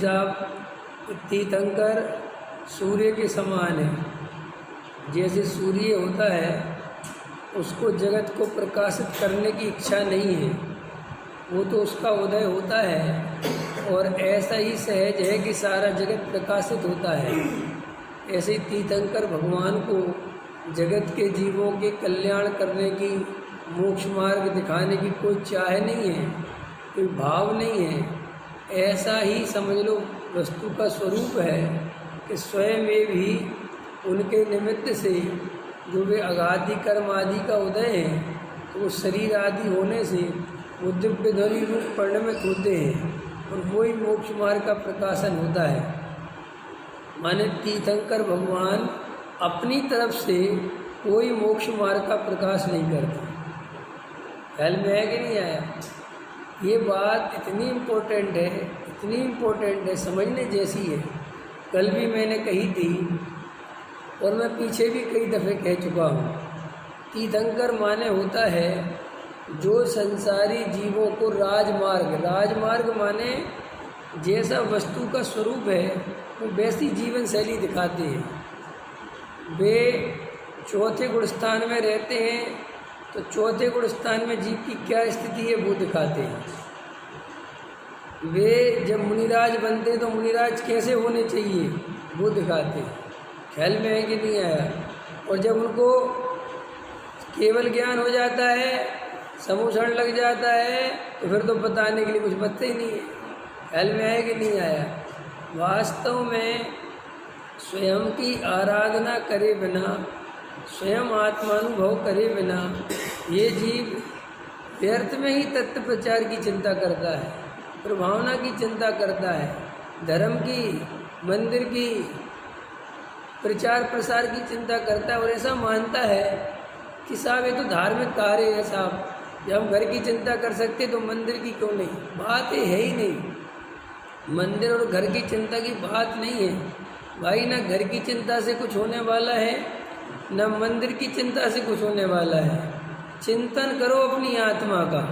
साहब तीर्थंकर सूर्य के समान है। जैसे सूर्य होता है उसको जगत को प्रकाशित करने की इच्छा नहीं है, वो तो उसका उदय होता है और ऐसा ही सहज है कि सारा जगत प्रकाशित होता है। ऐसे ही तीर्थंकर भगवान को जगत के जीवों के कल्याण करने की, मोक्ष मार्ग दिखाने की कोई चाह नहीं है, कोई भाव नहीं है। ऐसा ही समझ लो वस्तु का स्वरूप है कि स्वयं में भी उनके निमित्त से जो वे अगाधि कर्म आदि का उदय है, तो वो शरीर आदि होने से वो दिव्य ध्वनि रूप परिणमित होते हैं और वही मोक्ष मार्ग का प्रकाशन होता है। माने तीर्थंकर भगवान अपनी तरफ से कोई मोक्ष मार्ग का प्रकाश नहीं करते। ख्याल में है कि नहीं आया? ये बात इतनी इम्पोर्टेंट है, इतनी इम्पोर्टेंट है, समझने जैसी है। कल भी मैंने कही थी और मैं पीछे भी कई दफ़े कह चुका हूँ। तीर्थंकर माने होता है जो संसारी जीवों को राजमार्ग, राजमार्ग माने जैसा वस्तु का स्वरूप है वो वैसी जीवन शैली दिखाते हैं। वे चौथे गुण स्थान में रहते हैं तो चौथे गुण स्थान में जीव की क्या स्थिति है वो दिखाते हैं। वे जब मुनिराज बनते तो मुनिराज कैसे होने चाहिए वो दिखाते हैं। ख्याल में है कि नहीं आया? और जब उनको केवल ज्ञान हो जाता है, समूषण लग जाता है, तो फिर तो बताने के लिए कुछ बचते ही नहीं है। ख्याल में है कि नहीं आया? वास्तव में स्वयं की आराधना करे बिना, स्वयं आत्मानुभव करे बिना ये जीव व्यर्थ में ही तत्व प्रचार की चिंता करता है, प्रभावना की चिंता करता है, धर्म की, मंदिर की, प्रचार प्रसार की चिंता करता है और ऐसा मानता है कि साहब ये तो धार्मिक कार्य है साहब, जब हम घर की चिंता कर सकते तो मंदिर की क्यों नहीं? बात ये है ही नहीं। मंदिर और घर की चिंता की बात नहीं है भाई। ना घर की चिंता से कुछ होने वाला है, न मंदिर की चिंता से कुछ होने वाला है। चिंतन करो अपनी आत्मा का,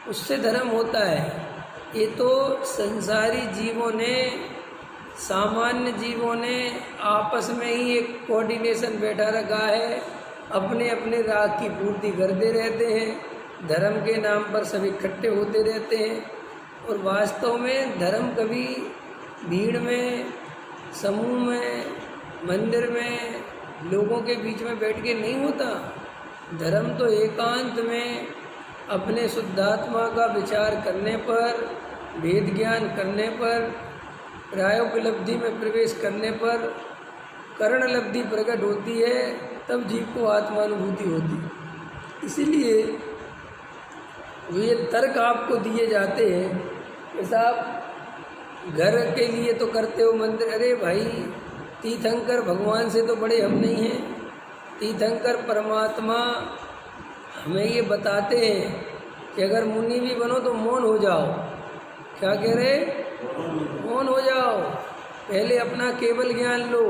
उससे धर्म होता है। ये तो संसारी जीवों ने, सामान्य जीवों ने आपस में ही एक कोऑर्डिनेशन बैठा रखा है, अपने अपने राग की पूर्ति करते रहते हैं, धर्म के नाम पर सब इकट्ठे होते रहते हैं। और वास्तव में धर्म कभी भीड़ में, समूह में, मंदिर में, लोगों के बीच में बैठ के नहीं होता। धर्म तो एकांत में अपने शुद्धात्मा का विचार करने पर, वेद ज्ञान करने पर, प्रायोपलब्धि में प्रवेश करने पर करणलब्धि प्रकट होती है, तब जीव को आत्मानुभूति होती है। इसीलिए ये तर्क आपको दिए जाते हैं कि साहब घर के लिए तो करते हो मंदिर। अरे भाई, तीर्थंकर भगवान से तो बड़े हम नहीं हैं। तीर्थंकर परमात्मा हमें ये बताते हैं कि अगर मुनि भी बनो तो मौन हो जाओ। क्या कह रहे? मौन हो जाओ, पहले अपना केवल ज्ञान लो।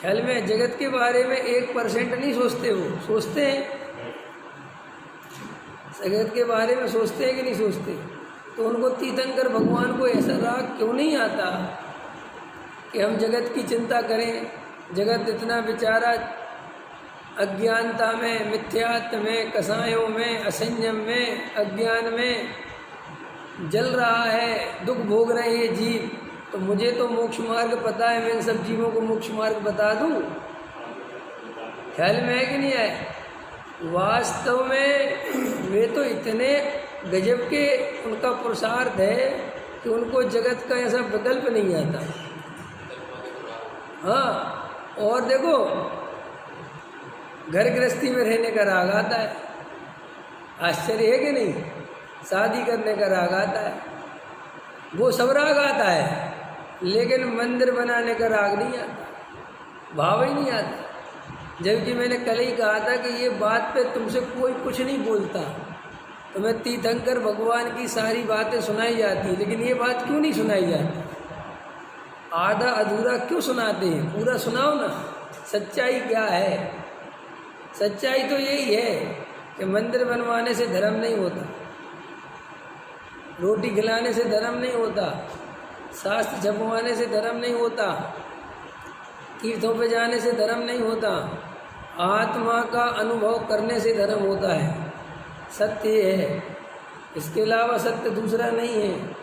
ख्याल में जगत के बारे में 1% नहीं सोचते, हो सोचते हैं जगत के बारे में, सोचते हैं कि नहीं सोचते? तो उनको तीर्थंकर भगवान को ऐसा राग क्यों नहीं आता कि हम जगत की चिंता करें? जगत इतना बेचारा अज्ञानता में, मिथ्यात्व में, कसायों में, असंयम में, अज्ञान में जल रहा है, दुख भोग रहे हैं जीव। तो मुझे तो मोक्ष मार्ग पता है, मैं इन सब जीवों को मोक्ष मार्ग बता दूं। ख्याल में है कि नहीं है? वास्तव में वे तो इतने गजब के उनका पुरुषार्थ है कि उनको जगत का ऐसा विकल्प नहीं आता। हाँ, और देखो घर गृहस्थी में रहने का राग आता है। आश्चर्य है कि नहीं? शादी करने का राग आता है, वो सब राग आता है, लेकिन मंदिर बनाने का राग नहीं आता, भाव ही नहीं आता। जबकि मैंने कल ही कहा था कि ये बात पे तुमसे कोई कुछ नहीं बोलता, तुम्हें तीर्थंकर भगवान की सारी बातें सुनाई जाती, लेकिन ये बात क्यों नहीं सुनाई जाती? आधा अधूरा क्यों सुनाते हैं? पूरा सुनाओ ना। सच्चाई क्या है? सच्चाई तो यही है कि मंदिर बनवाने से धर्म नहीं होता, रोटी खिलाने से धर्म नहीं होता, शास्त्र छपवाने से धर्म नहीं होता, तीर्थों पे जाने से धर्म नहीं होता, आत्मा का अनुभव करने से धर्म होता है। सत्य ये है, इसके अलावा सत्य दूसरा नहीं है।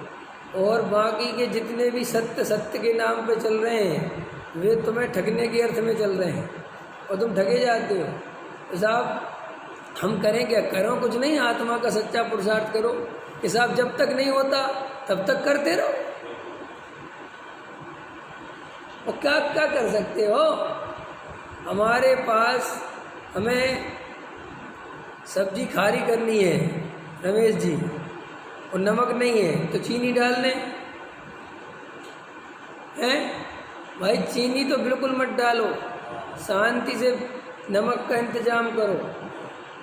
और बाकी के जितने भी सत्य सत्य के नाम पे चल रहे हैं वे तुम्हें ठगने के अर्थ में चल रहे हैं और तुम ठगे जाते हो। तो साहब हम करें क्या? करो कुछ नहीं, आत्मा का सच्चा पुरुषार्थ करो। कि साहब जब तक नहीं होता तब तक करते रहो। और क्या क्या कर सकते हो? हमारे पास हमें सब्जी खारी करनी है रमेश जी, और नमक नहीं है तो चीनी डालने हैं भाई। चीनी तो बिल्कुल मत डालो, शांति से नमक का इंतजाम करो।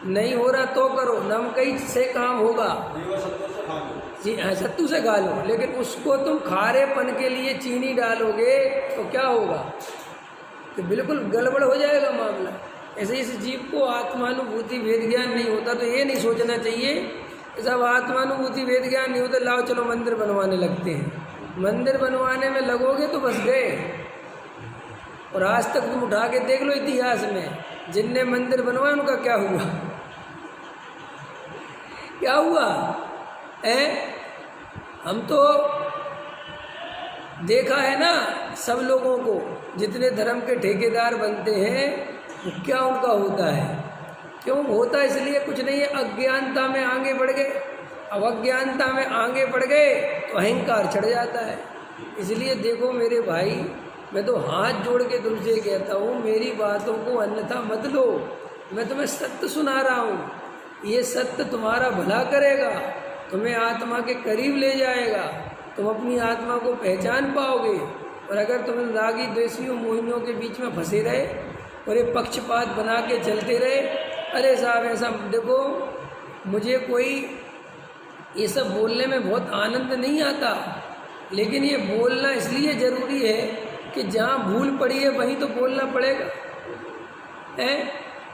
नहीं हो रहा तो करो, नमक ही से काम होगा जी। हाँ, सत्तू से खा लो, लेकिन उसको तुम खारेपन के लिए चीनी डालोगे तो क्या होगा? तो बिल्कुल गड़बड़ हो जाएगा मामला। ऐसे इस जीव को आत्मानुभूति वेद ज्ञान नहीं होता तो ये नहीं सोचना चाहिए कि सब आत्मानुभूति वेद ज्ञान नहीं होता, लाओ चलो मंदिर बनवाने लगते हैं। मंदिर बनवाने में लगोगे तो बस गए। और आज तक तुम उठा के देख लो इतिहास में, जिनने मंदिर बनवाया उनका क्या हुआ? क्या हुआ है? हम तो देखा है ना सब लोगों को, जितने धर्म के ठेकेदार बनते हैं वो क्या उनका होता है? क्यों होता? इसलिए कुछ नहीं है, अज्ञानता में आगे बढ़ गए। अब अज्ञानता में आगे बढ़ गए तो अहंकार चढ़ जाता है। इसलिए देखो मेरे भाई, मैं तो हाथ जोड़ के तुमसे कहता हूँ, मेरी बातों को अन्यथा मत लो। मैं तुम्हें सत्य सुना रहा हूँ, ये सत्य तुम्हारा भला करेगा, तुम्हें आत्मा के करीब ले जाएगा, तुम अपनी आत्मा को पहचान पाओगे। और अगर तुम रागी द्वेषियों मोहिनियों के बीच में फंसे रहे और ये पक्षपात बना के चलते रहे, अरे साहब ऐसा देखो, मुझे कोई ये सब बोलने में बहुत आनंद नहीं आता, लेकिन ये बोलना इसलिए ज़रूरी है कि जहाँ भूल पड़ी है वहीं तो बोलना पड़ेगा।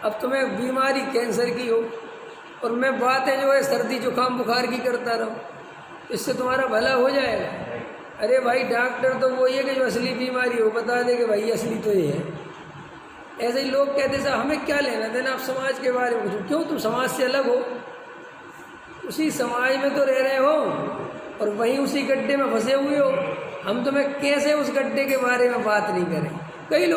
अब तुम्हें बीमारी कैंसर की हो और मैं बातें जो है सर्दी जुकाम बुखार की करता रहूँ, इससे तुम्हारा भला हो जाएगा? अरे भाई डॉक्टर तो वो ही है कि जो असली बीमारी हो बता दे कि भाई असली तो ये है। ऐसे ही लोग कहते हैं हमें क्या लेना देना आप समाज के बारे में? क्यों? तुम समाज से अलग हो, उसी समाज में तो रह रहे हो और वहीं उसी गड्ढे में फंसे हुए हो। हम तुम्हें कैसे उस गड्ढे के बारे में बात नहीं करें? कई लोग